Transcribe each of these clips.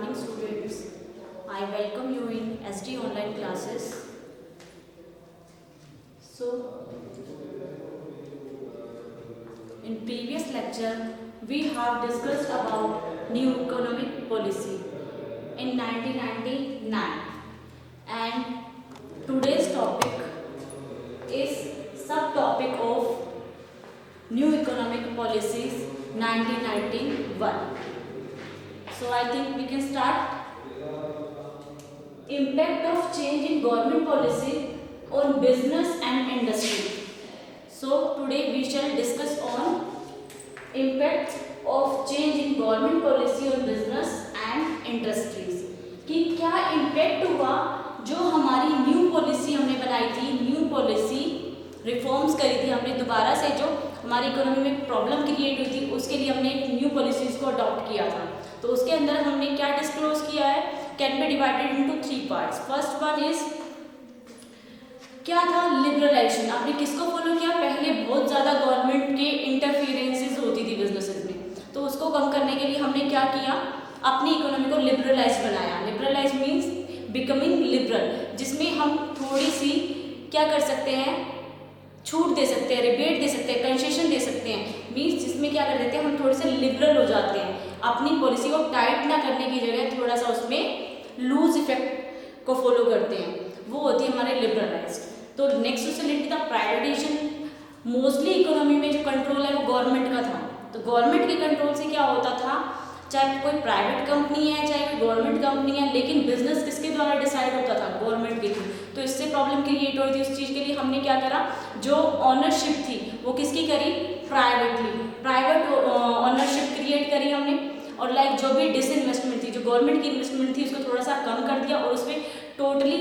morning, students. I welcome you in SD online classes. So, in previous lecture, we have discussed about new economic policy in 1999, and today's topic is subtopic of new economic policies 1991. So I think we can start. Impact of change in government policy on business and industry. So today we shall discuss on impact of change in government policy on business and industries. कि क्या impact हुआ जो हमारी new policy हमने बनाई थी, new policy reforms करी थी हमने, दोबारा से जो हमारी इकोनॉमी में प्रॉब्लम क्रिएट हुई थी उसके लिए हमने एक न्यू पॉलिसीज को अडॉप्ट किया था. तो उसके अंदर हमने क्या डिस्क्लोज किया है, can be divided into 3 parts. First one is क्या था, लिबरलाइजेशन. आपने किसको फॉलो किया, पहले बहुत ज़्यादा गवर्नमेंट के इंटरफियरेंसेस होती थी बिजनेसेस में, तो उसको कम करने के लिए हमने क्या किया, अपनी इकोनॉमी को लिबरलाइज बनाया. लिबरलाइज मीन्स बिकमिंग लिबरल, जिसमें हम थोड़ी सी क्या कर सकते हैं, छूट दे सकते हैं, रिबेट दे सकते हैं, कंसेशन दे सकते हैं. मीन्स जिसमें क्या कर देते हैं, हम थोड़े से लिबरल हो जाते हैं, अपनी पॉलिसी को टाइट ना करने की जगह थोड़ा सा उसमें लूज इफेक्ट को फॉलो करते हैं, वो होती है हमारे लिबरलाइज. तो नेक्स्ट उससे रिलेटेड था प्राइवेटाइजेशन. मोस्टली इकोनॉमी में जो कंट्रोल है वो गवर्नमेंट का था. तो गवर्नमेंट के कंट्रोल से क्या होता था, चाहे कोई प्राइवेट कंपनी है चाहे कोई गवर्नमेंट कंपनी है, लेकिन बिजनेस किसके द्वारा डिसाइड होता था, गवर्नमेंट के थ्रू. तो इससे प्रॉब्लम क्रिएट हो रही थी. उस चीज़ के लिए हमने क्या करा, जो ऑनरशिप थी वो किसकी करी, प्राइवेट ऑनरशिप क्रिएट करी हमने. और लाइक जो भी डिसइन्वेस्टमेंट थी, जो गवर्नमेंट की इन्वेस्टमेंट थी, उसको थोड़ा सा कम कर दिया और उसमें टोटली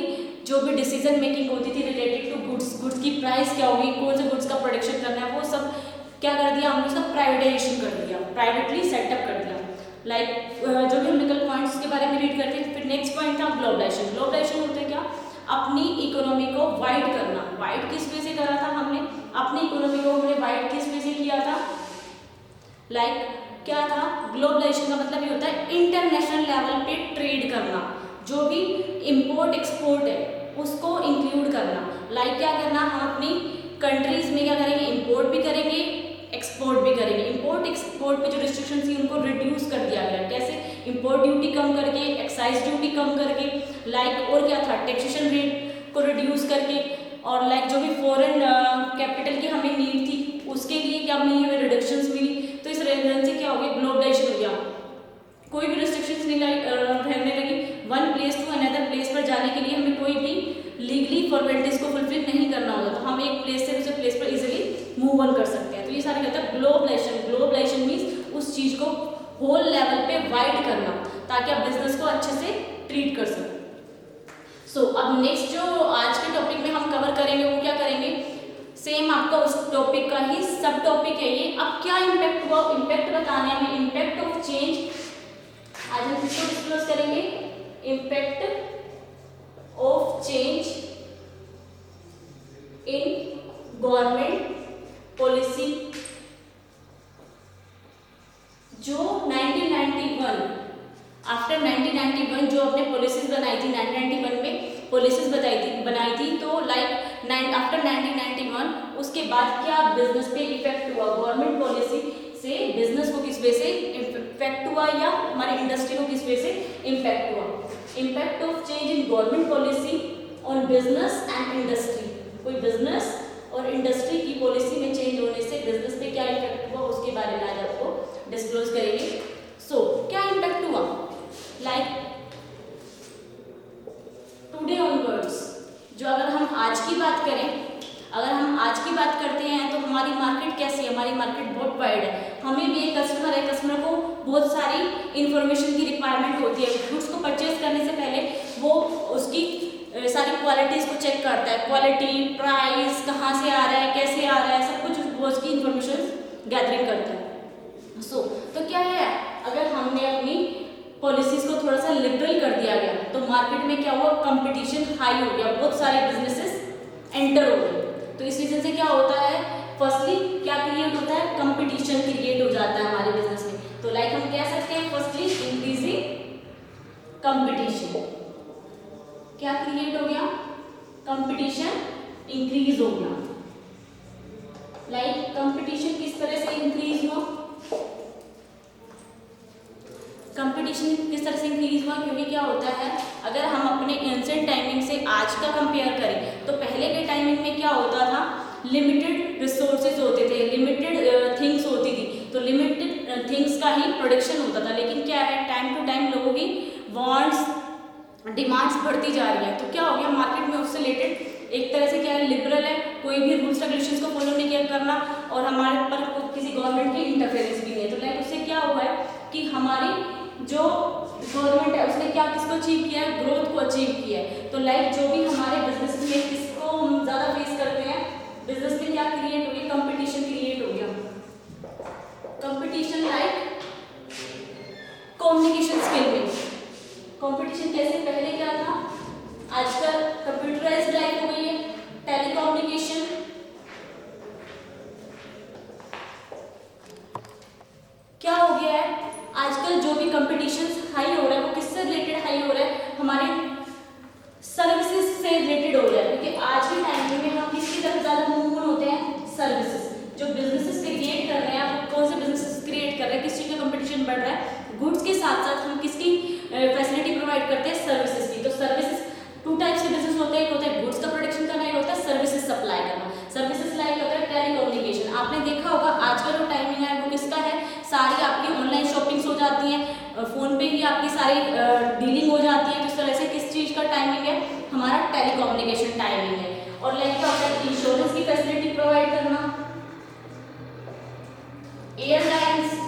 जो भी डिसीजन मेकिंग होती थी रिलेटेड टू गुड्स की प्राइस क्या होगी, कौन से गुड्स का प्रोडक्शन करना है, वो सब क्या कर दिया हमने, उसका प्राइवेटाइजेशन कर दिया, प्राइवेटली सेटअप कर दिया. लाइक जो भी हम निकल पॉइंट्स के बारे में रीड करते हैं. फिर नेक्स्ट पॉइंट था ग्लोबलाइजेशन. ग्लोबलाइजेशन होता है क्या, अपनी इकोनॉमी को वाइड करना. वाइड किस वे से करा था हमने, अपनी इकोनॉमी को हमने वाइड किस वे से किया था, लाइक क्या था, ग्लोबलाइजेशन का मतलब ये होता है इंटरनेशनल लेवल पे ट्रेड करना, जो भी इंपोर्ट एक्सपोर्ट है उसको इंक्लूड करना. लाइक क्या करना, हम अपनी कंट्रीज में क्या करेंगे, इंपोर्ट भी करेंगे एक्सपोर्ट भी करेंगे. इंपोर्ट एक्सपोर्ट पे जो रिस्ट्रिक्शन थी उनको रिड्यूस कर दिया गया. कैसे, इंपोर्ट ड्यूटी कम करके, एक्साइज ड्यूटी कम करके, लाइक और क्या था, टैक्सेशन रेट को रिड्यूस करके, और लाइक जो भी फॉरेन कैपिटल की हमें नीड थी उसके लिए क्या मिली, हमें रिडक्शंस मिली. तो इस रीजन से क्या हो गया, ग्लोबलाइजेशन हो गया. कोई भी रिस्ट्रिक्शंस नहीं रहने लगी. One place to another place पर जाने के लिए हमें कोई भी लीगली फॉर्मेलिटीज को फुलफिल नहीं करना होता, तो हम एक प्लेस से दूसरे प्लेस पर इजीली मूव ऑन कर सकते हैं. तो ये सारे कहते हैं ग्लोबलाइजेशन. ग्लोबलाइजेशन मीन्स उस चीज को होल लेवल पे वाइड करना ताकि आप बिजनेस को अच्छे से ट्रीट कर सकें. सो अब नेक्स्ट जो आज के टॉपिक में हम कवर करेंगे वो क्या करेंगे, सेम आपका उस टॉपिक का ही सब टॉपिक है ये. अब क्या इम्पैक्ट हुआ, इम्पैक्ट बताने में, इम्पैक्ट ऑफ चेंज आज हम किसको डिस्कस करेंगे, impact of change in government policy. जो 1991 आफ्टर 1991 जो अपने पॉलिसीज बनाई थी, 1991 में पॉलिसीज बनाई थी तो लाइक आफ्टर 1991 उसके बाद क्या बिजनेस पे इफेक्ट हुआ, गवर्नमेंट पॉलिसी से बिजनेस को किस वे से इफेक्ट हुआ या हमारी इंडस्ट्री को किस वे से इम्पैक्ट हुआ. Impact of change in government policy on business and industry. कोई बिजनेस और इंडस्ट्री की पॉलिसी में चेंज होने से बिजनेस पे क्या इफेक्ट हुआ उसके बारे में आज आपको डिस्क्लोज करेंगे. सो क्या इम्पैक्ट हुआ, लाइक टुडे ऑनवर्ड्स, जो अगर हम आज की बात करें, अगर हम आज की बात करते हैं तो हमारी मार्केट कैसी है, हमारी मार्केट बहुत वाइड है. हमें भी एक कस्टमर है, कस्टमर को बहुत सारी इंफॉर्मेशन की रिक्वायरमेंट होती है. गुड्स को परचेज करने से पहले वो उसकी सारी क्वालिटीज़ को चेक करता है, क्वालिटी, प्राइस, कहाँ से आ रहा है, कैसे आ रहा है, सब कुछ वो उसकी इंफॉर्मेशन गैदरिंग करता है. सो तो क्या है, अगर हमने अपनी पॉलिसीज को थोड़ा सा लिबरल कर दिया गया तो मार्केट में क्या हुआ, कंपटीशन हाई हो गया, बहुत सारे बिजनेसेस एंटर हो गए. तो इस रीजन से क्या होता है, फर्स्टली क्या क्रिएट होता है, कंपटीशन क्रिएट हो जाता है हमारे बिजनेस में. तो लाइक हम कह सकते हैं फर्स्टली इंक्रीजिंग कंपटीशन क्या क्रिएट हो गया, कंपटीशन इंक्रीज हो गया। लाइक कंपटीशन किस तरह से इंक्रीज हुआ, कंपटीशन किस तरह से इंक्रीज हुआ, क्योंकि क्या होता है अगर हम अपने एंशिएंट टाइमिंग से आज का कंपेयर करें तो पहले के टाइमिंग में क्या होता था, लिमिटेड रिसोर्सेज होते थे, लिमिटेड थिंग्स होती थी, तो लिमिटेड थिंग्स का ही प्रोडक्शन होता था। लेकिन क्या है टाइम टू टाइम लोगों की वांट्स डिमांड्स बढ़ती जा रही है, तो क्या हो गया मार्केट में उससे रिलेटेड एक तरह से क्या है लिबरल है, कोई भी रूल्स रेगुलेशंस को फॉलो नहीं किया करना और हमारे पर किसी गवर्नमेंट की इंटरफेरेंस भी नहीं है। तो लाइक उससे क्या हुआ है कि हमारी जो गवर्नमेंट है उसने क्या किसको अचीव किया है, ग्रोथ को अचीव किया है। तो लाइक जो भी हमारे बिजनेस में किसको हम ज़्यादा फेस करते हैं, बिजनेस में क्या क्रिएट हो गया, कंपटीशन क्रिएट हो गया। कंपटीशन लाइक कम्युनिकेशन स्किल में कंपटीशन कैसे, पहले क्या था, आजकल कंप्यूटराइज्ड लाइफ हो गई है, टेलीकम्युनिकेशन, क्या हो गया है आजकल जो भी कंपटीशन हाई हो रहा है वो किससे रिलेटेड हाई हो रहा है, हमारे सर्विसेज से रिलेटेड हो रहा है। क्योंकि आज के टाइम में हम किसकी तरफ ज़्यादा मूव होते हैं, सर्विसेज। जो बिजनेसेस क्रिएट कर रहे हैं, आप कौन से बिजनेसेस क्रिएट कर रहे हैं, किस चीज़ का कंपटीशन बढ़ रहा है, गुड्स के साथ साथ हम किसकी फैसिलिटी प्रोवाइड करते हैं, सर्विसेज की। तो सर्विसेज टू टाइप्स के बिजनेस होते हैं, एक होता है गुड्स का प्रोडक्शन करना, एक होता है सर्विसेज सप्लाई करना। सर्विसेज लाइक होता है टेलीकम्युनिकेशन, आपने देखा होगा आज का जो टाइमिंग है वो किसका है, सारी आपकी ऑनलाइन शॉपिंग्स हो जाती हैं, फ़ोन पे ही आपकी सारी डीलिंग हो जाती है। तो इस तरह से किस चीज़ का टाइमिंग है, हमारा टेलीकम्युनिकेशन टाइमिंग है। और लाइक क्या होता है इंश्योरेंस की फैसिलिटी प्रोवाइड करना, एयरलाइंस,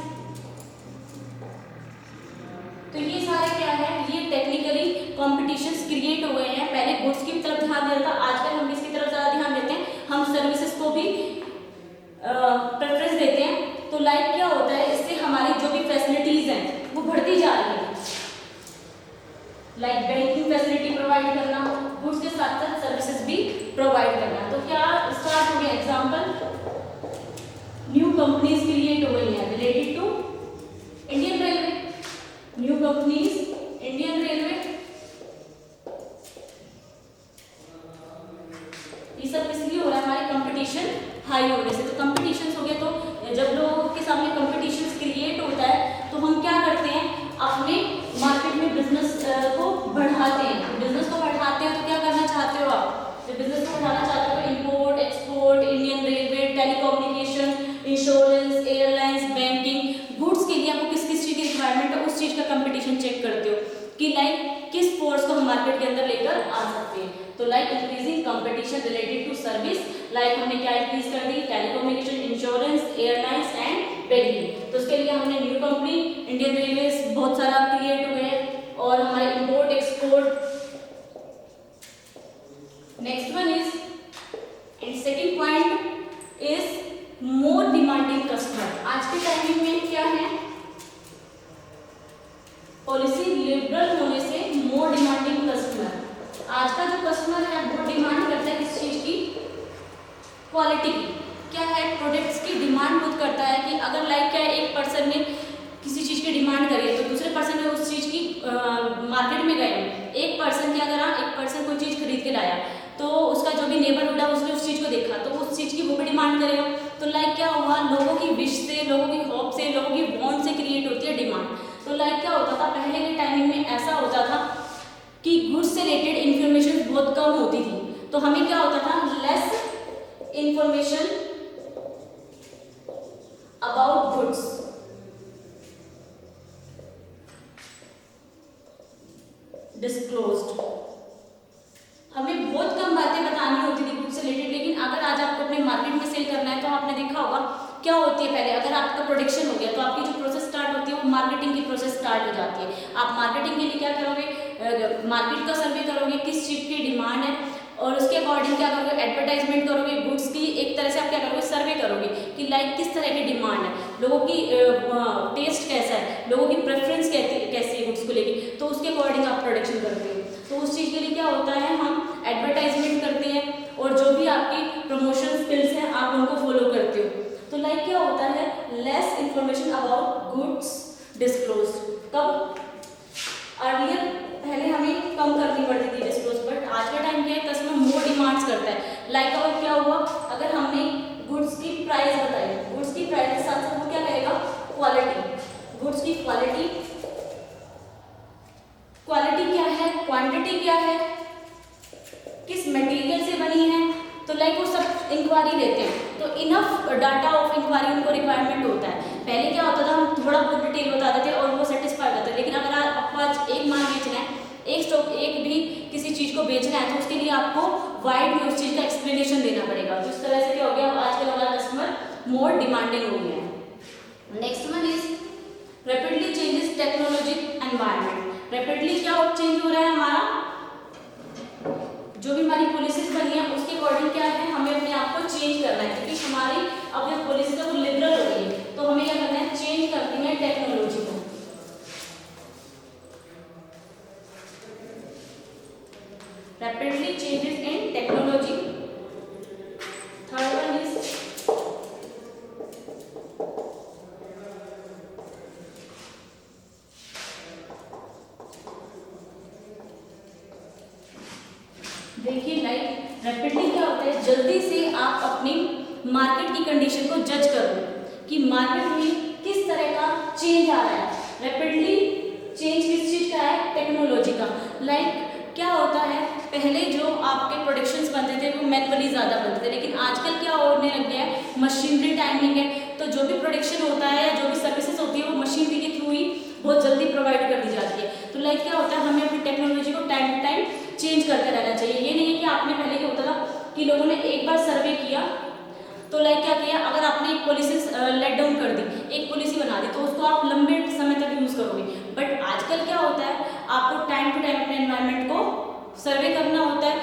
तो ये सारे क्या है, ये टेक्निकली कॉम्पिटिशन्स क्रिएट हो गए हैं। पहले गुड्स की तरफ ध्यान देता था, आजकल हम किसकी तरफ ज़्यादा ध्यान देते हैं, हम सर्विसेज को भी प्रेफरेंस देते हैं। तो लाइक क्या होता है इससे हमारी जो भी फैसिलिटीज हैं वो बढ़ती जा रही है, लाइक बैंकिंग फैसिलिटी प्रोवाइड करना, गुड्स के साथ साथ सर्विसेज भी प्रोवाइड करना। तो क्या स्टार्ट हो गया, एग्जाम्पल न्यू कंपनीज क्रिएट हो गई हैं related to Indian railway, new companies Indian railway, ये सब इसलिए हो रहा है हमारे कंपटीशन हाई होने से। तो कंपटीशन हो गया, तो जब लोगों के सामने कंपटीशन क्रिएट होता है तो हम क्या करते हैं, अपने मार्केट में बिजनेस को बढ़ाते हैं। बिजनेस को बढ़ाते हैं तो क्या करना चाहते हो आप, जब बिजनेस को बढ़ाना चाहते हो तो import export, Indian railway, telecommunication, insurance, airlines, banking, goods के लिए आपको किस किस चीज़ की रिक्वायरमेंट है उस चीज़ का कंपटीशन चेक करते हो कि लाइक किस फोर्स को हम मार्केट के अंदर लेकर आ सकते हैं। तो like increasing competition related to service, like हमने क्या इंक्रीज कर दी, telecommunication, insurance, airlines and banking. तो उसके लिए हमने न्यू कंपनी इंडियन रेलवेज बहुत सारा क्रिएट हुए हैं और हमारे import export. Next one is and second point is more demanding customer. आज के टाइमिंग में क्या है, पॉलिसी लिबरल होने से मोर डिमांडिंग कस्टमर। आज का जो कस्टमर है वो डिमांड करता है किस चीज की, क्वालिटी की। क्या है, प्रोडक्ट्स की डिमांड बहुत करता है कि अगर लाइक क्या है एक पर्सन ने किसी चीज की डिमांड करी है तो दूसरे पर्सन ने उस चीज की मार्केट में गए, एक पर्सन क्या करा, एक पर्सन कोई चीज खरीद के लाया तो उसका जो भी नेबरहुड है उसने उस चीज को देखा तो उस चीज की वो भी डिमांड करेगा। तो लाइक क्या हुआ, लोगों की विश से, लोगों की होप से, लोगों की वांट से क्रिएट होती है डिमांड। तो लाइक क्या होता था, पहले के टाइमिंग में ऐसा होता था कि गुड्स से रिलेटेड इंफॉर्मेशन बहुत कम होती थी, तो हमें क्या होता था, less information about goods. Disclosed, हमें बहुत कम बातें बतानी होती थी गुड्स से रिलेटेड। लेकिन अगर आज आपको अपने मार्केट में सेल करना है तो आपने देखा होगा क्या होती है, पहले अगर आपका प्रोडक्शन हो गया तो आपकी जो प्रोसेस स्टार्ट होती है वो मार्केटिंग की प्रोसेस स्टार्ट हो जाती है। आप मार्केटिंग के लिए क्या करोगे, मार्केट का सर्वे करोगे, किस चीज़ की डिमांड है और उसके अकॉर्डिंग क्या करोगे, एडवर्टाइजमेंट करोगे, गुड्स की एक तरह से आप क्या करोगे, सर्वे करोगे कि लाइक किस तरह की डिमांड है, लोगों की टेस्ट कैसा है, लोगों की प्रेफरेंस कैसी है गुड्स को लेके, तो उसके अकॉर्डिंग आप प्रोडक्शन करते हो। तो उस चीज़ के लिए क्या होता है, हम एडवर्टाइजमेंट करते हैं और जो भी आपकी प्रमोशन स्किल्स हैं आप उनको फॉलो करते हो। तो लाइक क्या होता है, less information about goods disclosed. कब, अर्लियर लाइक और क्या हुआ, अगर हमने गुड्स की प्राइस बताई, गुड्स की प्राइस के साथ साथ वो क्या कहेगा, क्वालिटी, गुड्स की क्वालिटी, क्वालिटी क्या है, क्वांटिटी क्या है, किस मटेरियल से बनी है, तो लाइक वो सब इंक्वायरी लेते हैं, तो इनफ डाटा ऑफ इंक्वायरी उनको रिक्वायरमेंट होता है। पहले क्या होता था, हम थोड़ा बहुत डिटेल बताते थे और वो सेटिस्फाई होता था, लेकिन अगर आपको आज एक माल बेचना है, एक स्टॉक, एक भी किसी चीज़ को बेचना है, तो उसके लिए आपको वाइड में उस चीज़ का एक्सप्लेनेशन देना पड़ेगा। तो इस तरह से क्या हो गया, आजकल हमारा कस्टमर मोर डिमांडिंग हो गया है। Next one is rapidly changes technology environment. Rapidly क्या चेंज हो रहा है, हमारा जो भी हमारी पॉलिसीज बनी है उसके अकॉर्डिंग क्या है, हमें अपने आप को चेंज करना है, क्योंकि हमारी अब जब पॉलिसीज है वो लिबरल हो गई है, तो हमें क्या करना है, चेंज करनी है टेक्नोलॉजी को। Rapidly changes in technology. Third one is देखिए, लाइक रैपिडली क्या होता है, जल्दी से आप अपनी मार्केट की कंडीशन को जज करो कि मार्केट में किस तरह का चेंज आ रहा है। रैपिडली चेंज किस चीज का है, टेक्नोलॉजी का। लाइक क्या होता है, पहले जो आपके प्रोडक्शंस बनते थे वो मैनुअली ज़्यादा बनते थे, लेकिन आजकल क्या होने लग गया है, मशीनरी टाइमिंग है, तो जो भी प्रोडक्शन होता है या जो भी सर्विसेज होती है वो मशीनरी के थ्रू ही बहुत जल्दी प्रोवाइड कर दी जाती है। तो लाइक क्या होता है, हमें अपनी टेक्नोलॉजी को टाइम टू टाइम चेंज करते रहना चाहिए। ये नहीं है कि आपने पहले क्या होता था कि लोगों ने एक बार सर्वे किया तो लाइक क्या किया, अगर आपने एक पॉलिसी लेट डाउन कर दी, एक पॉलिसी बना दी, तो उसको आप लंबे समय तक यूज़ करोगे। बट आजकल क्या होता है, आपको टाइम टू टाइम अपने एनवायरनमेंट को सर्वे करना होता है,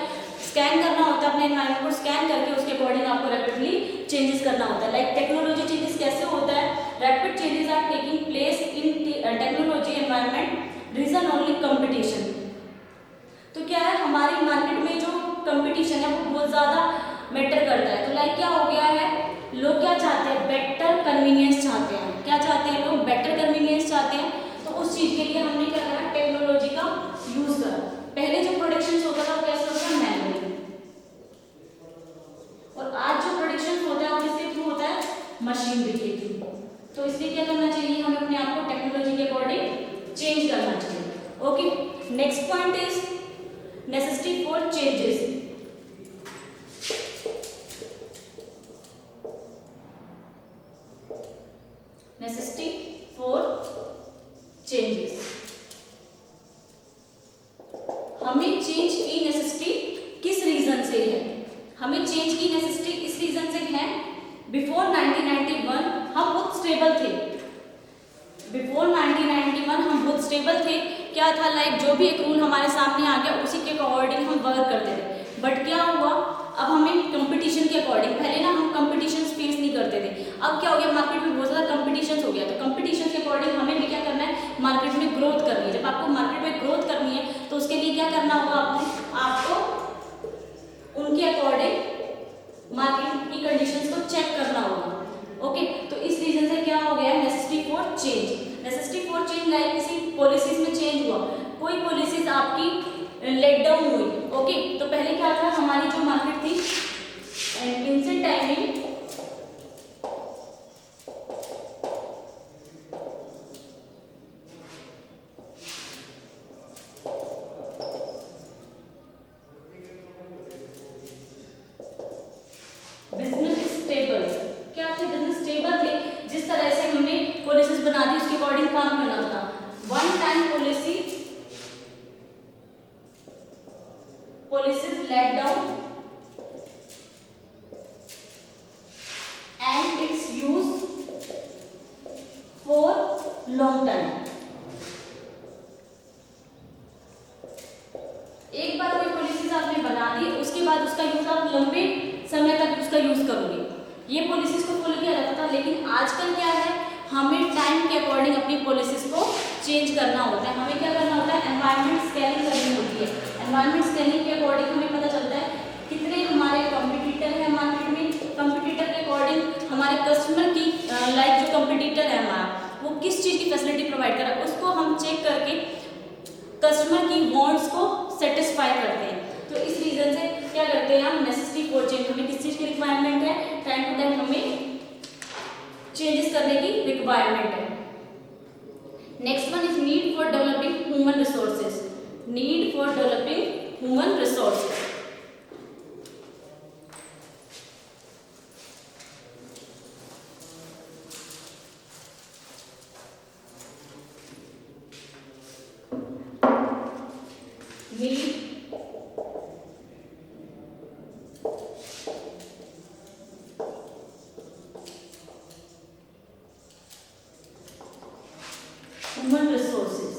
स्कैन करना होता है, अपने एनवायरनमेंट को स्कैन करके उसके अकॉर्डिंग आपको रैपिडली चेंजेस करना होता है। लाइक टेक्नोलॉजी चेंजेस कैसे होता है, rapid changes are taking place in technology environment, reason only competition. तो क्या है, हमारी मार्केट में जो कंपटीशन है वो बहुत ज़्यादा मैटर करता है। तो लाइक क्या हो गया है, लोग क्या चाहते हैं, बेटर कन्वीनियंस चाहते हैं। क्या चाहते हैं लोग, बेटर कन्वीनियंस चाहते हैं। तो उस चीज़ के लिए हमने क्या करा, टेक्नोलॉजी का यूज़ करा। पहले जो प्रोडक्शन होता था वो कैसे होता था, मैनुअली, और आज जो प्रोडक्शन होता है वो किसके थ्रू होता है, मशीनरी के थ्रू। तो इसलिए क्या करना चाहिए, हमें अपने आप को टेक्नोलॉजी के अकॉर्डिंग चेंज करना चाहिए। Okay, next point is necessity for changes. Necessity for changes, हमें चेंज की नेसेसिटी किस रीजन से है, हमें चेंज की नेसेसिटी इस रीजन से है, बिफोर 1991 हम बहुत स्टेबल थे। बिफोर 1991 हम बहुत स्टेबल थे। क्या था, लाइक जो भी एक रूल हमारे सामने आ गया उसी के अकॉर्डिंग हम वर्क करते थे। बट क्या हुआ, अब हमें कंपटीशन के अकॉर्डिंग, पहले ना हम कंपटीशन फेस नहीं करते थे, अब क्या हो गया, मार्केट में बहुत ज़्यादा कंपटीशन हो गया। तो कंपटीशन के अकॉर्डिंग हमें भी क्या करना है, मार्केट में ग्रोथ करनी है। जब आपको मार्केट में ग्रोथ करनी है तो उसके लिए क्या करना होगा, आपको उनके अकॉर्डिंग मार्केट की कंडीशंस को चेक करना होगा। ओके, तो इस रीजन से क्या हो गया, necessity for change. Necessity for change like किसी पॉलिसीज में चेंज हुआ, कोई पॉलिसीज आपकी लेट डाउन हुई। ओके, तो पहले क्या था, हमारी जो मार्केट थी एंड टाइमिंग बिजनेस स्टेबल, क्या थे, बिजनेस स्टेबल थे। जिस तरह से हमने पॉलिसीज बना दी उसके अकॉर्डिंग काम करना था। One time policies let down and it's use for long time. एक बार कोई पॉलिसीज आपने बना दी, उसके बाद उसका यूज आप लंबे समय तक उसका यूज करोगे। ये पॉलिसीज को फॉलो किया जाता था, लेकिन आजकल क्या है, हमें टाइम के अकॉर्डिंग अपनी पॉलिसीज को चेंज करना होता है। हमें क्या करना होता है, एनवायरनमेंट स्कैनिंग करनी होती है। एनवायरनमेंट स्कैनिंग के अकॉर्डिंग हमें पता चलता है कितने हमारे कंपटीटर हैं मार्केट में, कंपटीटर के अकॉर्डिंग हमारे कस्टमर की लाइक जो कंपटीटर है हमारा वो किस चीज़ की फैसिलिटी प्रोवाइड कर रहा है, उसको हम चेक करके कस्टमर की वांट्स को सेटिस्फाई करते हैं। तो तो इस रीजन से क्या करते हैं हम, नेसेसिटी फॉर चेंज, हमें किस चीज की रिक्वायरमेंट है, टाइम टू टाइम हमें चेंजेस करने की रिक्वायरमेंट है। Next one is need for developing human resources, need for developing human resources. Human resources,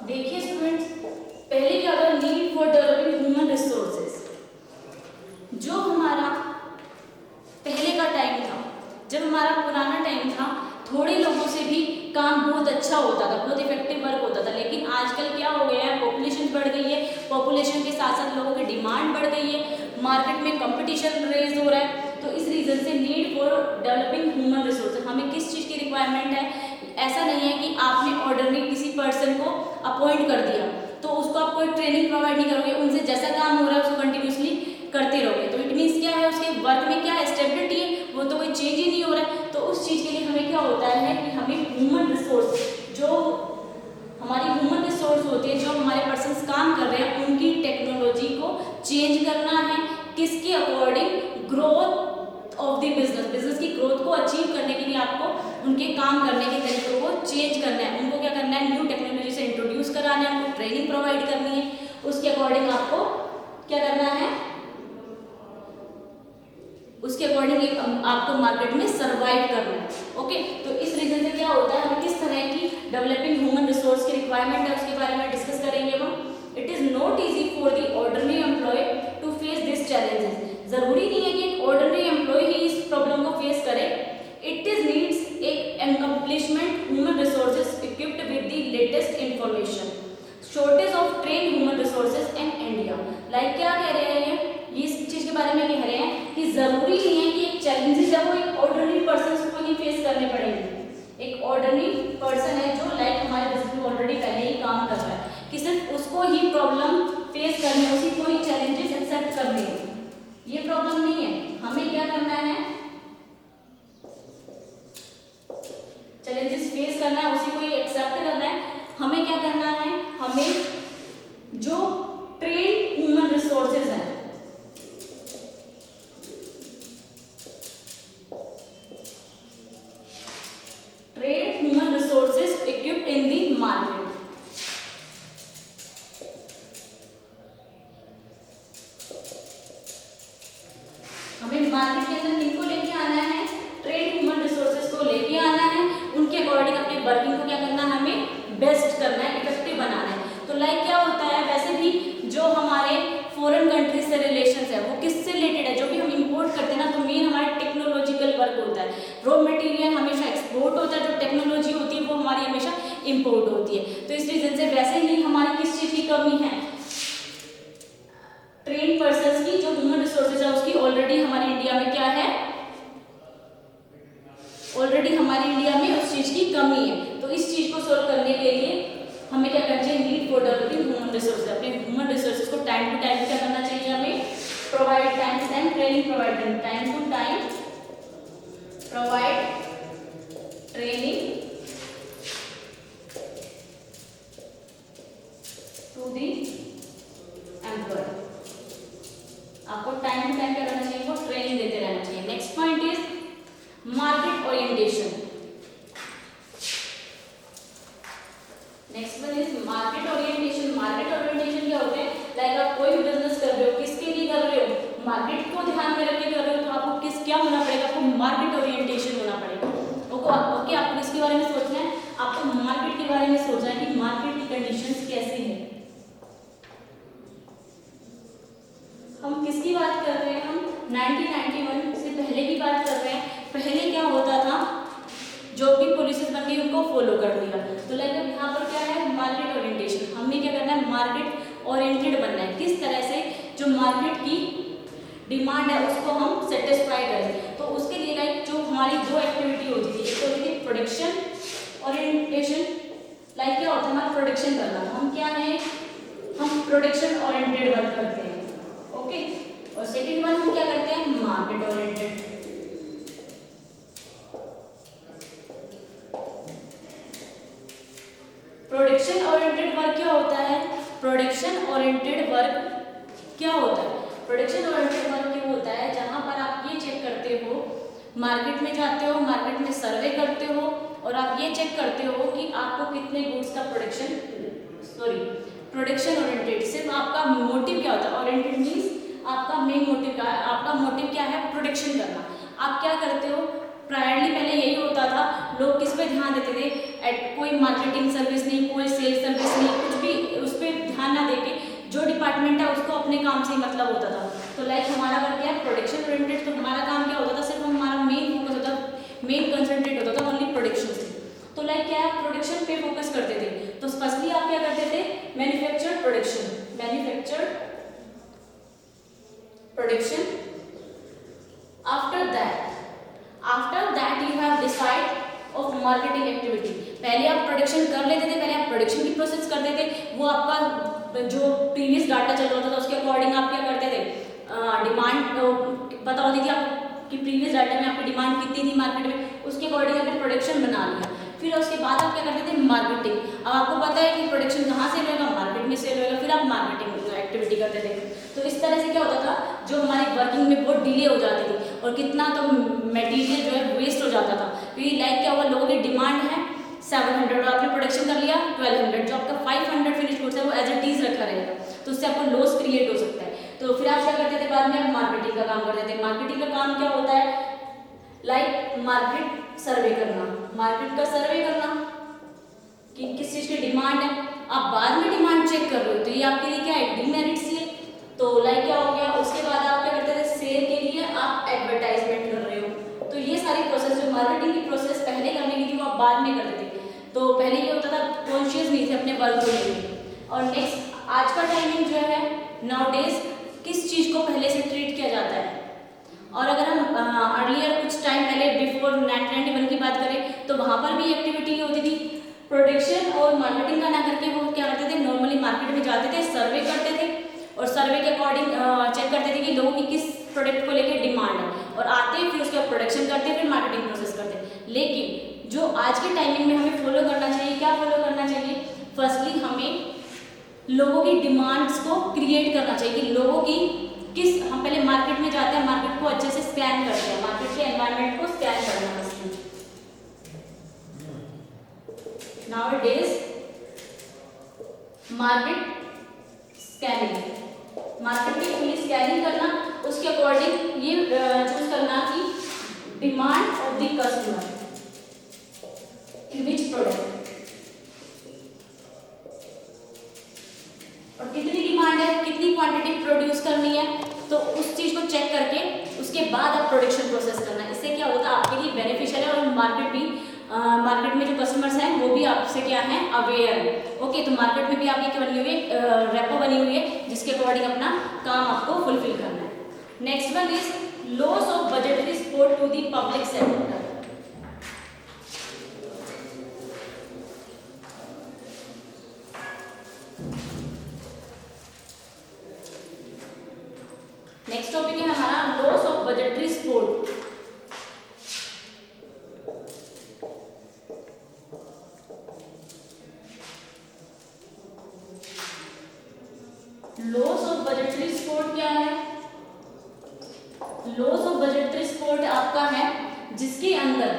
देखिए स्टूडेंट्स, पहले क्या था, need for developing human resources. जो हमारा पहले का टाइम था, जब हमारा पुराना टाइम था, थोड़े लोगों से भी काम बहुत अच्छा होता था, बहुत इफेक्टिव वर्क होता था। लेकिन आजकल क्या हो गया है, पॉपुलेशन बढ़ गई है, पॉपुलेशन के साथ साथ लोगों की डिमांड बढ़ गई है, मार्केट में कंपटीशन रेज हो रहा है। तो इस रीजन से need for developing human resources, हमें किस चीज़ की रिक्वायरमेंट है। ऐसा नहीं है कि आपने ऑर्डरली किसी पर्सन को अपॉइंट कर दिया तो उसको आप कोई ट्रेनिंग प्रोवाइड नहीं करोगे, उनसे जैसा काम हो रहा है उसको कंटिन्यूसली करते रहोगे। तो इट मीन्स क्या है, उसके वर्क में क्या है, स्टेबिलिटी है, वो तो कोई चेंज ही नहीं हो रहा है। तो उस चीज़ के लिए हमें क्या होता है कि हमें ह्यूमन रिसोर्स, जो हमारी ह्यूमन रिसोर्स होती है, जो हमारे पर्सन्स काम कर रहे हैं, उनकी टेक्नोलॉजी को चेंज करना है, किसके according, growth of the business, business की ग्रोथ को अचीव करने के लिए आपको उनके काम करने के तरीकों को चेंज करना है, उनको क्या करना है, न्यू टेक्नोलॉजी से इंट्रोड्यूस कराना है, उनको ट्रेनिंग प्रोवाइड करनी है, उसके अकॉर्डिंग आपको क्या करना है, उसके अकॉर्डिंग आपको मार्केट में सर्वाइव करना है। ओके, तो इस रीजन से क्या होता है, हमें किस तरह की डेवलपिंग ह्यूमन रिसोर्स की रिक्वायरमेंट है उसके बारे में डिस्कस करेंगे हम। It is not easy for the ordinary employee to face this challenges, जरूरी नहीं है कि एक ऑर्डिनरी एम्प्लॉय ही इस प्रॉब्लम को फेस करे। इट इज नीड्स एक accomplishment human resources equipped with the latest information, shortage of train human resources in India. Like क्या कह रहे हैं ये इस चीज के बारे में कह रहे हैं कि जरूरी नहीं है कि एक चैलेंजेस है वो एक ऑर्डिनरी पर्सन को ही फेस करने पड़ेंगे। एक ऑर्डिनरी पर्सन है जो लाइक हमारे बिजनेस में ऑलरेडी पहले ही काम कर रहा है, कि सिर्फ उसको ही प्रॉब्लम फेस करने, उसी को ही चैलेंजेस एक्सेप्ट करने, ये प्रॉब्लम नहीं है। हमें क्या करना है, चैलेंजेस फेस करना है, उसी को ही एक्सेप्ट करना है। हमें क्या करना है, हमें जो ट्रेन ह्यूमन रिसोर्सेज है, ट्रेड ह्यूमन रिसोर्सेज इक्विप्ड इन दी मार्केट, हमें मार्केट के अंदर किनको लेके आना है, ट्रेड ह्यूमन रिसोर्सेज को लेके आना है, उनके अकॉर्डिंग अपने वर्किंग को क्या करना है, हमें बेस्ट करना है, इफेक्टिव बनाना है। तो लाइक क्या होता है, वैसे भी जो हमारे फॉरेन कंट्रीज से रिलेशंस है वो किससे रिलेटेड है, जो भी हम इंपोर्ट करते हैं ना, तो मेन हमारा टेक्नोलॉजिकल वर्क होता है। रॉ मटेरियल हमेशा एक्सपोर्ट होता है, जो टेक्नोलॉजी होती है वो हमारी हमेशा इंपोर्ट होती है। तो इस रीजन से वैसे ही हमारी किस चीज की कमी है, ट्रेन पर्सन्स की, जो ह्यूमन रिसोर्सेज है उसकी ऑलरेडी हमारे इंडिया में क्या है, ऑलरेडी हमारे इंडिया में उस चीज की कमी है। तो इस चीज को सोल्व करने के लिए हमें क्या करना चाहिए, need for developing human resources, अपने ह्यूमन रिसोर्सेज को टाइम टू टाइम क्या करना चाहिए, हमें provide, time to time training provide करना, time to time provide training to the employ, आपको टाइम टू टाइम क्या करना चाहिए, वो ट्रेनिंग देते रहना चाहिए। Next point is market orientation, next one is market orientation. Market orientation क्या होता है, लाइक आप कोई भी बिजनेस कर रहे हो, किसके लिए कर रहे हो, मार्केट को ध्यान में रख के कर रहे हो, तो आपको किस क्या होना पड़ेगा, आपको मार्केट ओरिएंटेशन होना पड़ेगा। ओके, आपको किसके बारे में सोचना है, आपको मार्केट के बारे में सोचना है कि मार्केट की कंडीशंस कैसी है। हम किसकी बात कर रहे हैं, हम 1991 से पहले की बात कर रहे हैं। पहले क्या होता था, जो भी पॉलिसीज बन गई उनको फॉलो कर दिया। तो लाइक यहाँ पर क्या है, मार्केट ओरिएंटेशन, हमें क्या करना है, मार्केट ओरिएंटेड बनना है, किस तरह से जो मार्केट की डिमांड है उसको हम सेटिस्फाई करें। तो उसके लिए लाइक जो हमारी जो एक्टिविटी होती थी, एक तो होती थी प्रोडक्शन ओरिएंटेशन, लाइक लाइक क्या होता है हमारा प्रोडक्शन करना, हम क्या है, हम प्रोडक्शन ओरिएंटेड वर्क करते हैं, ओके। और सेकंड वन हम क्या करते हैं, market oriented. Production oriented work क्या होता है, प्रोडक्शन ओरिएंटेड वर्क क्या होता है, प्रोडक्शन ओरिएंटेड वर्क क्या होता है, जहां पर आप ये चेक करते हो, मार्केट में जाते हो, मार्केट में सर्वे करते हो और आप ये चेक करते हो कि आपको कितने गुड्स का प्रोडक्शन ओरिएंटेड, सिर्फ आपका मोटिव क्या होता है, ओरिएंटेड मींस आपका मेन मोटिव क्या है, आपका मोटिव क्या है, प्रोडक्शन करना। आप क्या करते हो, प्रायरली पहले यही होता था, लोग किस पे ध्यान देते थे, कोई मार्केटिंग सर्विस नहीं, कोई सेल्स सर्विस नहीं, कुछ भी उस पर ध्यान ना देके जो डिपार्टमेंट है उसको अपने काम से ही मतलब होता था। तो लाइक हमारा वर्क क्या है, प्रोडक्शन ओरिएंटेड, तो हमारा काम क्या होता था, सिर्फ हमारा मेन फोकस होता, मेन कंसंट्रेट होता था ओनली प्रोडक्शन से। तो लाइक क्या है, प्रोडक्शन पे फोकस करते थे। तो फर्स्टली आप क्या करते थे, manufactured production. After that you have decide of marketing activity. पहले आप प्रोडक्शन कर लेते थे, पहले आप प्रोडक्शन की प्रोसेस करते थे, वो आपका जो प्रीवियस डाटा चल रहा था उसके अकॉर्डिंग आप क्या करते थे, डिमांड पता होती थी आपकी, प्रीवियस डाटा में आपकी डिमांड कितनी थी मार्केट में, उसके अकॉर्डिंग आपने प्रोडक्शन बना लिया। फिर उसके बाद आप क्या करते थे, मार्केटिंग। अब आपको पता है कि प्रोडक्शन कहाँ सेल होगा, मार्केट में सेल होगा, फिर आप मार्केटिंग एक्टिविटी करते थे। तो इस तरह से क्या होता था, जो हमारी वर्किंग में बहुत डिले हो जाती थी और कितना तो मटेरियल जो है वेस्ट हो जाता था, क्योंकि लाइक क्या हुआ, लोगों की डिमांड है 700 और आपने प्रोडक्शन कर लिया 1200, जो आपका 500 फिनिश गुड्स है वो एज इट इज रखा रहेगा, तो उससे आपको लॉस क्रिएट हो सकता है। तो फिर आप क्या करते थे, बाद में आप मार्केटिंग का काम करते थे। मार्केटिंग का काम क्या होता है, लाइक मार्केट सर्वे करना, मार्केट का सर्वे करना कि किस चीज़ की डिमांड है। आप बाद में डिमांड चेक कर रहे हो तो ये आपके लिए क्या है, डीमेरिट्स है। तो लाइक क्या हो गया, उसके बाद आप क्या करते थे, सेल के लिए आप एडवर्टाइजमेंट कर रहे हो। तो ये सारी प्रोसेस, जो मार्केटिंग की प्रोसेस पहले करने की थी वो आप बाद में करते थे। तो पहले ये होता था, कॉन्शियस नहीं थे अपने वर्क को लेकर। और नेक्स्ट आज का टाइमिंग जो है, नाउ डेज किस चीज़ को पहले से ट्रीट किया जाता है। और अगर हम अर्लियर कुछ टाइम पहले बिफोर 1991 की बात करें तो वहाँ पर भी एक्टिविटी होती थी, प्रोडक्शन और मार्केटिंग का ना करके वो क्या करते थे, नॉर्मली मार्केट में जाते थे, सर्वे करते थे और सर्वे के अकॉर्डिंग चेक करते थे कि लोगों की किस प्रोडक्ट को लेकर डिमांड है, और आते फिर उसका प्रोडक्शन करते, फिर मार्केटिंग प्रोसेस करते। लेकिन जो आज के टाइमिंग में हमें फॉलो करना चाहिए, क्या फॉलो करना चाहिए, फर्स्टली हमें लोगों की डिमांड्स को क्रिएट करना चाहिए कि लोगों की किस, हम पहले मार्केट में जाते हैं, मार्केट को अच्छे से स्कैन करते हैं, मार्केट के एनवायरनमेंट को स्कैन करना है। नाउअडेज मार्केट स्कैनिंग, मार्केट की पूरी स्कैनिंग करना, उसके अकॉर्डिंग ये चूज करना कि demand of the customer in which product, और कितनी डिमांड है, कितनी क्वांटिटी प्रोड्यूस करनी है, तो उस चीज को चेक करके उसके बाद आप प्रोडक्शन प्रोसेस करना है। इससे क्या होता है, आपके लिए बेनिफिशियल है और मार्केट भी मार्केट में जो कस्टमर्स हैं वो भी आपसे क्या है, अवेयर है। ओके, तो मार्केट में भी आपकी क्या बनी हुई है, रेपो बनी हुई है, जिसके अकॉर्डिंग अपना काम आपको फुलफिल करना है। Next one is loss of budgetary support to the public sector. Next topic है हमारा loss of budgetary support. Loss of budgetary support क्या है, लॉस ऑफ बजटरी सपोर्ट आपका है जिसके अंदर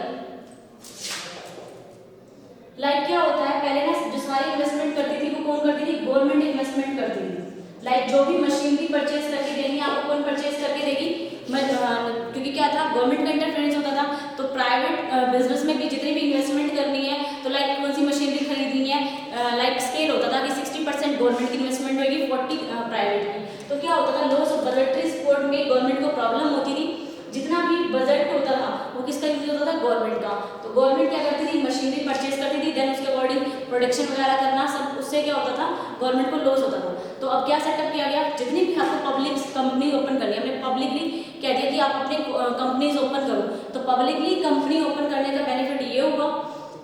लाइक क्या होता है, पहले ना जो सारी इन्वेस्टमेंट करती थी वो कौन करती थी, गवर्नमेंट इन्वेस्टमेंट करती थी। लाइक जो भी मशीनरी परचेज करके देनी आपको कौन परचेज करके देगी, क्योंकि क्या था, गवर्नमेंट का इंटरफेरेंस होता था। तो प्राइवेट बिजनेस में भी जितनी भी इन्वेस्टमेंट करनी है तो लाइक कौन सी मशीनरी खरीदनी है, लाइक स्केल होता था कि 60% गवर्नमेंट की इन्वेस्टमेंट होगी, 40 प्राइवेट की। तो क्या होता था, लॉस ऑफ बजटरी सपोर्ट में गवर्नमेंट को प्रॉब्लम होती थी, जितना भी बजट होता था वो किसका यूज होता था, गवर्नमेंट का। तो गवर्नमेंट क्या करती थी, मशीनरी परचेज करती थी, देन उसके अकॉर्डिंग प्रोडक्शन वगैरह करना, सब उससे क्या होता था, गवर्नमेंट को लॉस होता था। तो अब क्या सेटअप किया गया, जितनी भी आपको पब्लिक कंपनी ओपन करनी है, हमने पब्लिकली कह दिया कि आप अपने कंपनीज ओपन करो। तो पब्लिकली कंपनी ओपन करने का बेनिफिट ये होगा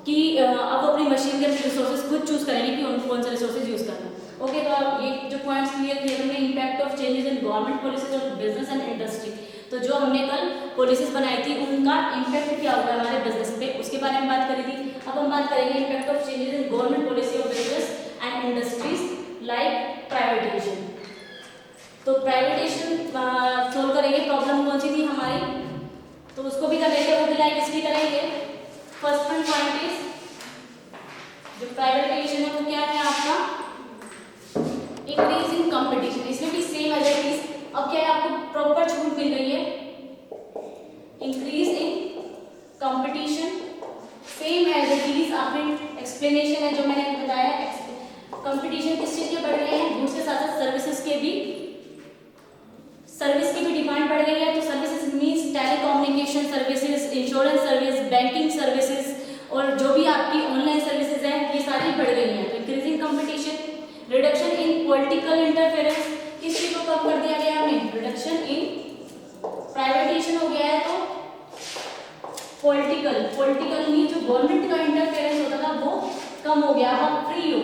कि अब अपनी मशीनरी रिसोर्सेज खुद चूज चूज करेंगे कि कौन सा रिसोर्सेज यूज करना है। ओके, तो आप ये जो पॉइंट्स क्लियर किए हमने, impact of changes in government policies of business and industry. तो जो हमने कल पॉलिसीज बनाई थी उनका इम्पैक्ट क्या होगा हमारे बिजनेस पे, उसके बारे में बात करी थी। अब हम बात करेंगे impact of changes in government policy of business and industries like privatisation. तो प्राइवेटाइजेशन सोल्व करेंगे, प्रॉब्लम कौन सी थी हमारी, तो उसको भी कर लेंगे, वो भी लाइक इसलिए करेंगे। फर्स्ट पॉइंट इज जो प्राइवेटाइजेशन है वो क्या है आपका, इंक्रीज इन कंपटीशन। इसमें भी सेम एज इट इज, अब क्या है आपको प्रॉपर छूट मिल रही है, increase in competition same as it is. आपने एक्सप्लेनेशन है जो मैंने बताया, कंपटीशन किस चीज के बढ़ रहे हैं, गुड्स के साथ साथ सर्विसेज के भी, सर्विस की भी डिमांड बढ़ गई है। तो services means telecommunication services, insurance service, banking services और जो भी आपकी ऑनलाइन सर्विसेज है ये सारी बढ़ गई हैं। तो increasing competition, reduction in political interference, किस चीज को कम कर दिया गया हमने, रिडक्शन इन, प्राइवेटाइजेशन हो गया है तो पॉलिटिकल मीन जो गवर्नमेंट का इंटरफेरेंस होता था वो कम हो गया, अब फ्री हो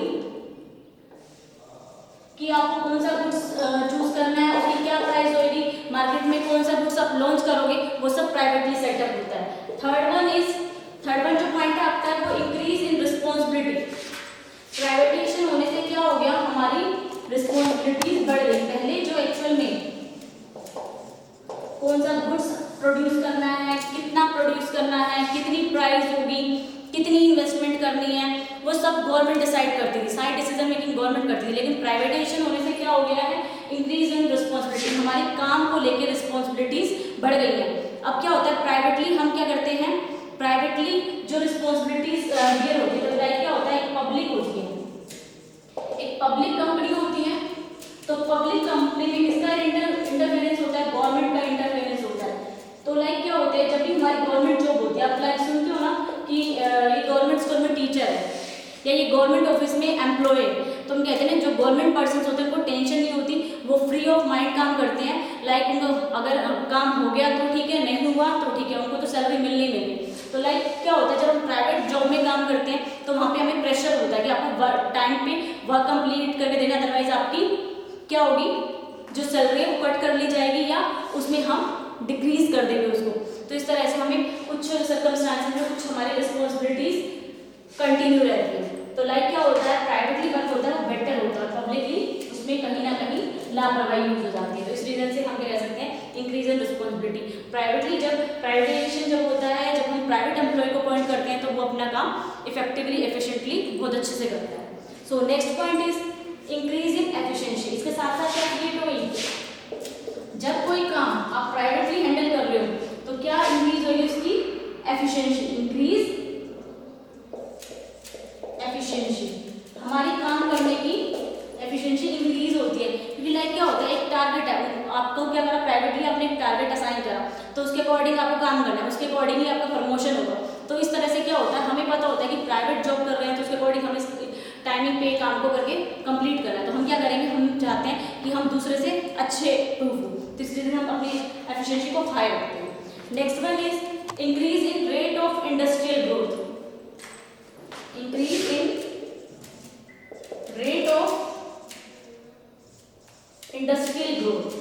कि आपको कौन सा गुड्स चूज करना है, उसकी क्या प्राइस होगी, मार्केट में कौन सा गुड्स आप लॉन्च करोगे, वो सब प्राइवेटली सेटअप होता है। थर्ड वन जो पॉइंट है आपका वो इंक्रीज इन रिस्पॉन्सिबिलिटी। प्राइवेटाइजेशन होने से क्या हो गया, हमारी रिस्पॉन्सिबिलिटीज बढ़ गई। पहले जो एक्चुअल में कौन सा गुड्स प्रोड्यूस करना है, कितना प्रोड्यूस करना है, कितनी प्राइस होगी, कितनी इन्वेस्टमेंट करनी है, वो सब गवर्नमेंट डिसाइड करती थी, सारी डिसीजन मेकिंग गवर्नमेंट करती थी। लेकिन प्राइवेटाइजेशन होने से क्या हो गया है, इंक्रीज इन रिस्पॉन्सिबिलिटी, हमारे काम को लेकर रिस्पॉन्सिबिलिटीज बढ़ गई है। अब क्या होता है, प्राइवेटली हम क्या करते हैं, प्राइवेटली जो रिस्पॉन्सिबिलिटीज क्लियर होती है, तो लाइक क्या होता है, एक पब्लिक होती है, एक पब्लिक कंपनी होती है, तो पब्लिक कंपनी में किसका इंटरफेरेंस होता है, गवर्नमेंट का इंटरफेरेंस होता है। तो लाइक क्या होता है, जब भी हमारी गवर्नमेंट जॉब होती है, आप लाइक सुनते हो ना कि ये गवर्नमेंट स्कूल में टीचर है या ये गवर्नमेंट ऑफिस में एम्प्लॉय है, तो हम कहते हैं जो गवर्नमेंट पर्सन होते हैं उनको टेंशन नहीं होती, वो फ्री ऑफ माइंड काम करते हैं। लाइक उनको अगर काम हो गया तो ठीक है, नहीं हुआ तो ठीक है, उनको तो सैलरी मिलनी ही मिलनी। तो लाइक क्या होता है, जब हम प्राइवेट जॉब में काम करते हैं तो वहाँ पे हमें प्रेशर होता है कि आपको टाइम पे वर्क कंप्लीट करके देना, अदरवाइज आपकी क्या होगी, जो सैलरी है वो कट कर ली जाएगी या उसमें हम डिक्रीज कर देंगे उसको। तो इस तरह से हमें कुछ सर्कमस्टांसेस में कुछ हमारी रिस्पॉन्सिबिलिटीज कंटिन्यू रहती है। तो लाइक क्या होता है, प्राइवेटली वर्क होता है वो बेटर होता है, पब्लिकली उसमें कहीं ना कहीं लापरवाही यूज हो जाती है। तो इस रीजन से हम क्या कह सकते हैं, इंक्रीज इन रिस्पॉन्सिबिलिटी। प्राइवेटली जब प्राइवेटाइजेशन जब होता है, जब हम प्राइवेट एम्प्लॉय को अपॉइंट करते हैं तो वो अपना काम इफेक्टिवली एफिशिएंटली बहुत अच्छे से करता है। So next point is increase in efficiency. इसके साथ साथ क्या क्रिएट होगी, जब कोई काम आप प्राइवेटली हैंडल कर रहे हो तो क्या इंक्रीज होगी उसकी एफिशिएंसी, इंक्रीज एफिशिएंसी, हमारी काम करने की एफिशिएंसी इंक्रीज होती है। क्योंकि लाइक क्या होता है, एक टारगेट है, आपको क्या करा, प्राइवेटली आपने एक टारगेट असाइन करा तो उसके अकॉर्डिंग आपको काम करना है, उसके अकॉर्डिंगली आपका प्रमोशन होगा। तो इस तरह से क्या होता है, हमें पता होता है कि प्राइवेट जॉब कर रहे हैं तो उसके अकॉर्डिंग हमें टाइमिंग पे काम को करके कंप्लीट करना है। तो हम क्या करेंगे, हम चाहते हैं कि हम दूसरे से अच्छे प्रूफ हो, तो इसलिए हम अपनी एफिशिएंसी को हाई रखते हैं। Next one is increase in rate of industrial growth. Increase in rate of industrial growth.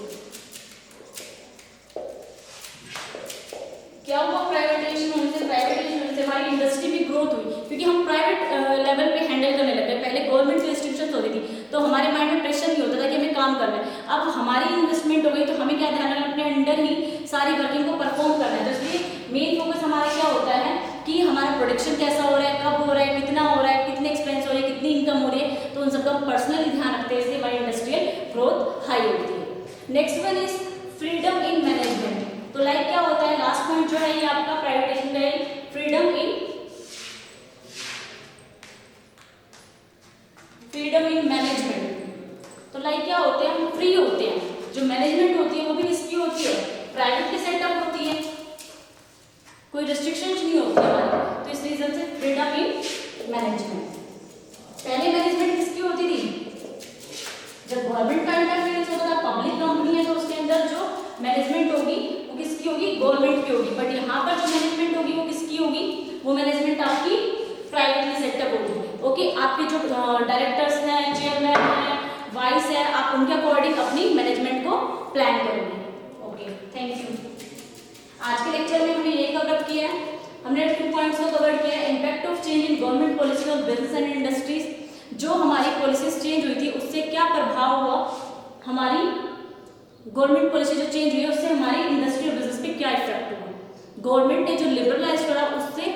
क्या हुआ, प्राइवेटाइजेशन होने से हमारी इंडस्ट्री भी ग्रोथ हुई, क्योंकि हम प्राइवेट लेवल पे हैंडल करने लगे। पहले गवर्नमेंट की रिस्ट्रिक्शंस होती थी तो हमारे माइंड में प्रेशर नहीं होता था कि हमें काम करना है। अब हमारी इन्वेस्टमेंट हो गई तो हमें क्या ध्यान रखना, अपने अंडर ही सारी वर्किंग को परफॉर्म करना है। तो इसलिए मेन फोकस हमारा क्या होता है कि हमारा प्रोडक्शन कैसा हो रहा है, कब हो रहा है, कितना हो रहा है, कितने एक्सपेंस हो रहे हैं, कितनी इनकम हो रही है, तो उन सबका पर्सनली ध्यान रखते हैं, इसलिए हमारी इंडस्ट्रियल ग्रोथ हाई होती है। Next one is freedom in management. तो लाइक क्या होता है, लास्ट पॉइंट जो है ये आपका प्राइवेटाइजेशन का है, फ्रीडम इन मैनेजमेंट। तो लाइक क्या होते हैं, हम फ्री होते हैं, जो मैनेजमेंट होती है वो भी किसकी होती है, प्राइवेट की सेटअप होती है, कोई रिस्ट्रिक्शन नहीं होती हमारी। तो इस रीजन से फ्रीडम इन मैनेजमेंट। पहले मैनेजमेंट किसकी होती थी, जब गवर्नमेंट का इंटरफेरेंस होता था, पब्लिक कंपनी है तो उसके अंदर जो मैनेजमेंट होगी वो किसकी होगी, गवर्नमेंट की होगी। बट यहाँ पर जो मैनेजमेंट होगी वो किसकी होगी, वो मैनेजमेंट आपकी प्राइवेटली सेटअप होगी। ओके, आपके जो डायरेक्टर्स हैं, चेयरमैन हैं, वाइस है, आप उनके अकॉर्डिंग अपनी मैनेजमेंट को प्लान करोगे। Okay, thank you. आज के लेक्चर में हमने ये कवर किया है, हमने 2 पॉइंट्स को कवर किया है। Impact of change in government policy on business and industries, जो हमारी पॉलिसीज चेंज हुई थी उससे क्या प्रभाव हुआ, हमारी गवर्नमेंट पॉलिसी जो चेंज हुई है उससे हमारी इंडस्ट्री और बिजनेस पे क्या इफेक्ट हुआ, गवर्नमेंट ने जो लिबरलाइज करा उससे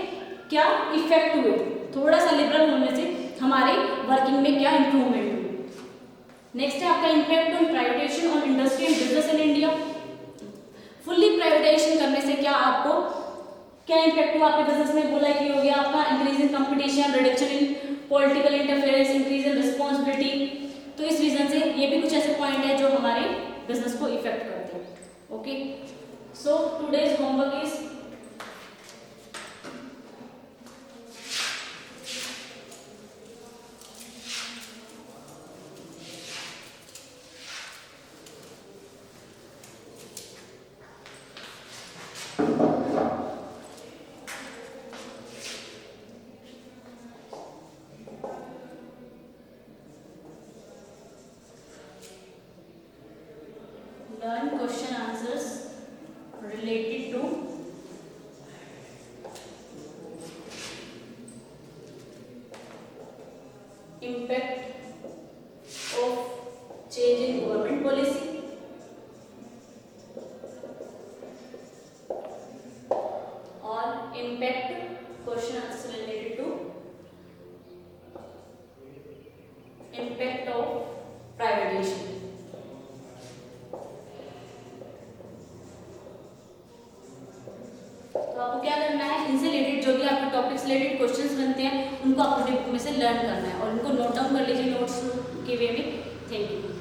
क्या इफेक्ट हुए, थोड़ा सा लिबरल होने से हमारे वर्किंग में क्या इंप्रूवमेंट हुई। नेक्स्ट है आपका impact on privatisation on industry and business in India. Fully privatisation करने से क्या आपको क्या इम्पैक्ट हुआ आपके बिजनेस में, बोला कि हो गया आपका increase in competition, reduction in political interference, increase in responsibility. तो इस रीजन से ये भी कुछ ऐसे पॉइंट है जो हमारे बिजनेस को इफेक्ट करते हैं। Okay, so today's homework is learn question answers related to impact of change in government policy or impact question answers related to impact of privatization। तो आपको क्या करना है, इनसे रिलेटेड जो भी आपके टॉपिक्स रिलेटेड क्वेश्चंस बनते हैं उनको अपने बुक में से लर्न करना है और उनको नोट डाउन कर लीजिए नोट्स के वे में। Thank you.